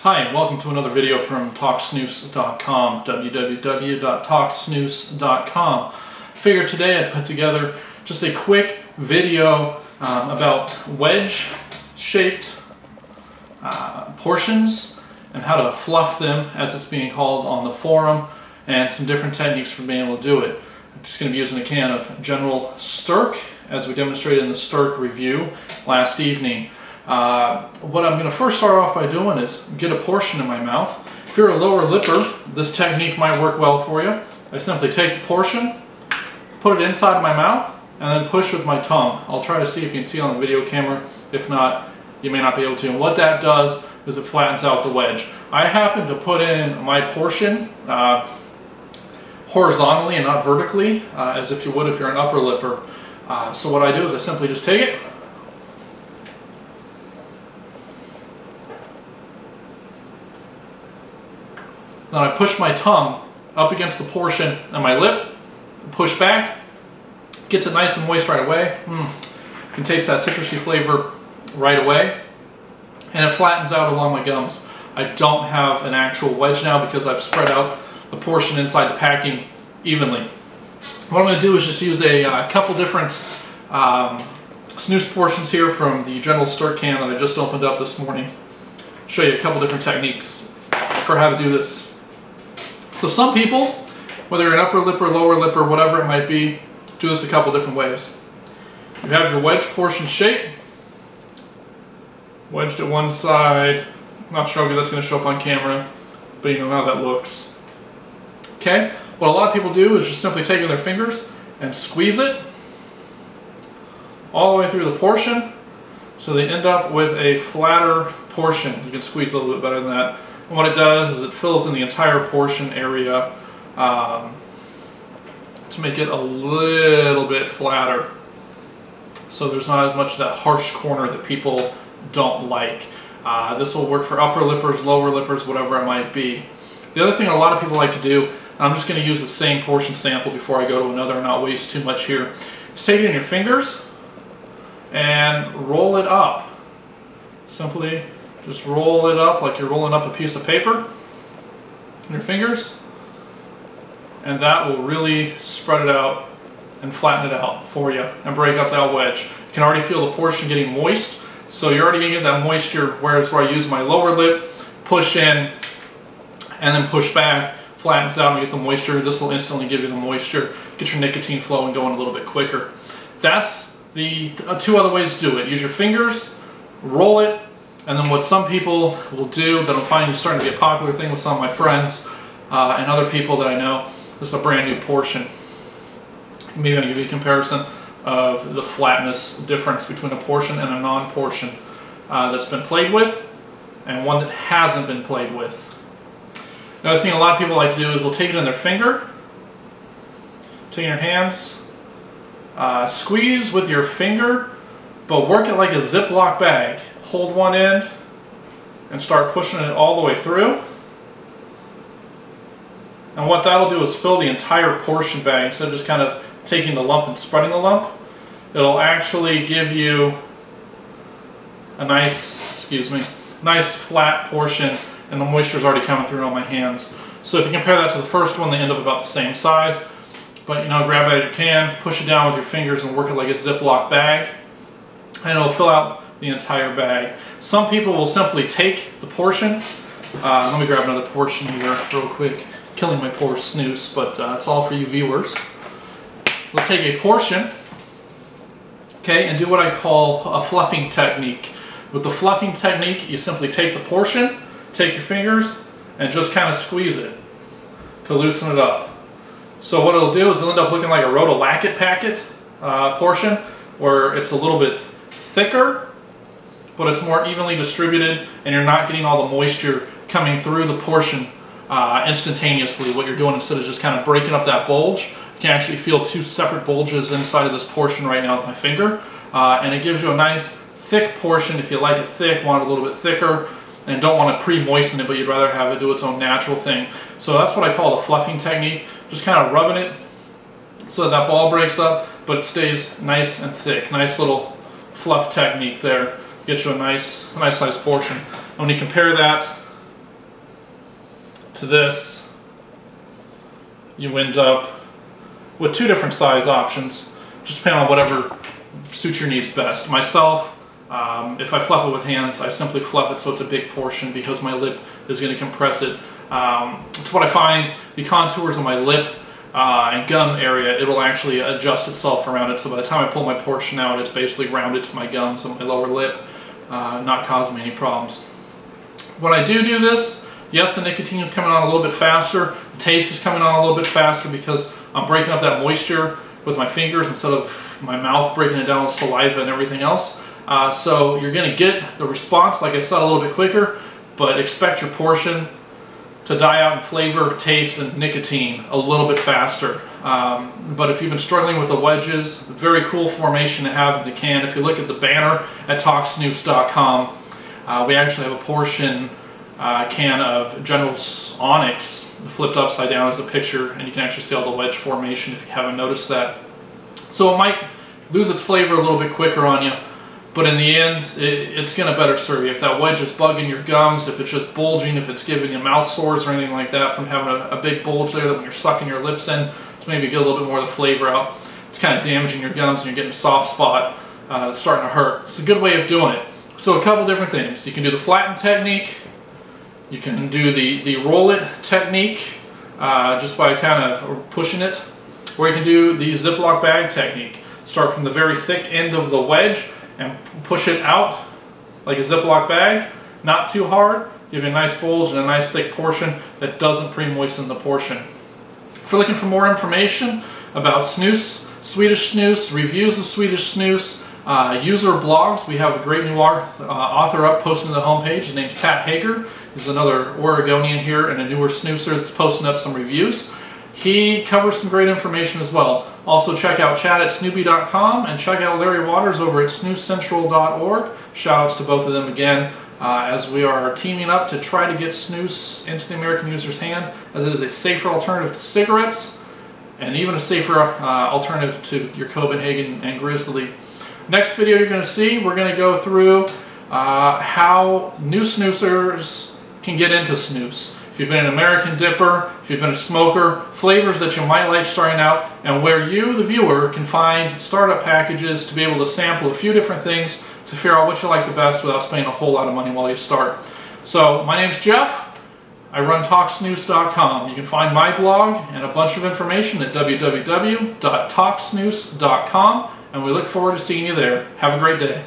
Hi, and welcome to another video from TalkSnus.com, www.talksnus.com. Figured today I'd put together just a quick video about wedge-shaped portions and how to fluff them, as it's being called on the forum, and some different techniques for being able to do it. I'm just going to be using a can of General Stirk, as we demonstrated in the Stirk review last evening. What I'm going to first start off by doing is get a portion in my mouth. If you're a lower lipper, this technique might work well for you. I simply take the portion, put it inside of my mouth, and then push with my tongue. I'll try to see if you can see on the video camera. If not, you may not be able to. And what that does is it flattens out the wedge. I happen to put in my portion horizontally and not vertically, as if you would if you're an upper lipper. So what I do is I simply just take it, then I push my tongue up against the portion on my lip, push back, gets it nice and moist right away. You can taste that citrusy flavor right away, and it flattens out along my gums. I don't have an actual wedge now because I've spread out the portion inside the packing evenly. What I'm going to do is just use a couple different snus portions here from the General Stirk can that I just opened up this morning. Show you a couple different techniques for how to do this. So some people, whether you're an upper lipper, lower lipper, whatever it might be, do this a couple different ways. You have your wedge portion shape, wedged at one side. Not sure if that's going to show up on camera, but you know how that looks. Okay, what a lot of people do is just simply taking their fingers and squeeze it all the way through the portion, so they end up with a flatter portion. You can squeeze a little bit better than that. And what it does is it fills in the entire portion area to make it a little bit flatter. So there's not as much of that harsh corner that people don't like. This will work for upper lippers, lower lippers, whatever it might be. The other thing a lot of people like to do, and I'm just going to use the same portion sample before I go to another and not waste too much here, is take it in your fingers and roll it up. Simply just roll it up like you're rolling up a piece of paper in your fingers, and that will really spread it out and flatten it out for you and break up that wedge. You can already feel the portion getting moist, so you're already going to get that moisture, whereas where I use my lower lip, push in and then push back, flattens out and get the moisture. This will instantly give you the moisture, get your nicotine flowing going a little bit quicker. That's the two other ways to do it. Use your fingers, roll it, and then what some people will do that I'm finding is starting to be a popular thing with some of my friends and other people that I know, this is a brand new portion. Maybe I'll give you a comparison of the flatness difference between a portion and a non-portion that's been played with and one that hasn't been played with. Another thing a lot of people like to do is they'll take it in their finger, take it in your hands, squeeze with your finger, but work it like a Ziploc bag. Hold one end and start pushing it all the way through. And what that'll do is fill the entire portion bag. Instead of just kind of taking the lump and spreading the lump, it'll actually give you a nice, nice flat portion, and the moisture's already coming through on my hands. So if you compare that to the first one, they end up about the same size. But you know, grab it out of your can, push it down with your fingers and work it like a Ziploc bag, and it'll fill out the entire bag. Some people will simply take the portion. Let me grab another portion here real quick. Killing my poor snus, but it's all for you viewers. We'll take a portion, okay, and do what I call a fluffing technique. With the fluffing technique, you simply take the portion, take your fingers, and just kind of squeeze it to loosen it up. So what it'll do is it'll end up looking like a rotolacquet packet portion, where it's a little bit thicker, but it's more evenly distributed, and you're not getting all the moisture coming through the portion instantaneously. What you're doing instead is just kind of breaking up that bulge. You can actually feel two separate bulges inside of this portion right now with my finger, and it gives you a nice thick portion. If you like it thick, want it a little bit thicker, and don't want to pre-moisten it, but you'd rather have it do its own natural thing. So that's what I call the fluffing technique. Just kind of rubbing it so that ball breaks up, but it stays nice and thick. Nice little fluff technique there. Get you a nice sized portion. And when you compare that to this, you end up with 2 different size options, just depending on whatever suits your needs best. Myself, if I fluff it with hands, I simply fluff it so it's a big portion because my lip is going to compress it. It's what I find, the contours of my lip and gum area, it'll actually adjust itself around it, so by the time I pull my portion out, it's basically rounded to my gums and my lower lip, not causing me any problems. When I do this, yes, the nicotine is coming on a little bit faster, the taste is coming on a little bit faster because I'm breaking up that moisture with my fingers instead of my mouth breaking it down with saliva and everything else. So you're going to get the response, like I said, a little bit quicker, but expect your portion to die out in flavor, taste, and nicotine a little bit faster. But if you've been struggling with the wedges, very cool formation to have in the can. If you look at the banner at TalkSnus.com, we actually have a portion can of General Onyx flipped upside down as a picture, and you can actually see all the wedge formation if you haven't noticed that. So it might lose its flavor a little bit quicker on you, but in the end, it's going to better serve you. If that wedge is bugging your gums, if it's just bulging, if it's giving you mouth sores or anything like that from having a big bulge there that when you're sucking your lips in to maybe get a little bit more of the flavor out, it's kind of damaging your gums and you're getting a soft spot that's starting to hurt. It's a good way of doing it. So a couple different things. You can do the flatten technique. You can do the roll it technique just by kind of pushing it. Or you can do the Ziploc bag technique. Start from the very thick end of the wedge and push it out like a Ziploc bag, not too hard, give you a nice bulge and a nice thick portion that doesn't pre-moisten the portion. If you're looking for more information about snus, Swedish snus, reviews of Swedish snus, user blogs, we have a great new author up posting to the homepage. His name's Pat Hager. He's another Oregonian here and a newer snoozer that's posting up some reviews. He covers some great information as well. Also check out Chad at Snoopy.com and check out Larry Waters over at SnoozeCentral.org. Shoutouts to both of them again as we are teaming up to try to get snus into the American user's hand, as it is a safer alternative to cigarettes and even a safer alternative to your Copenhagen and Grizzly. Next video you're going to see, we're going to go through how new snoozers can get into snus. If you've been an American dipper, if you've been a smoker, flavors that you might like starting out, and where you, the viewer, can find startup packages to be able to sample a few different things to figure out what you like the best without spending a whole lot of money while you start. So my name's Jeff. I run TalkSnus.com. You can find my blog and a bunch of information at www.talksnus.com, and we look forward to seeing you there. Have a great day.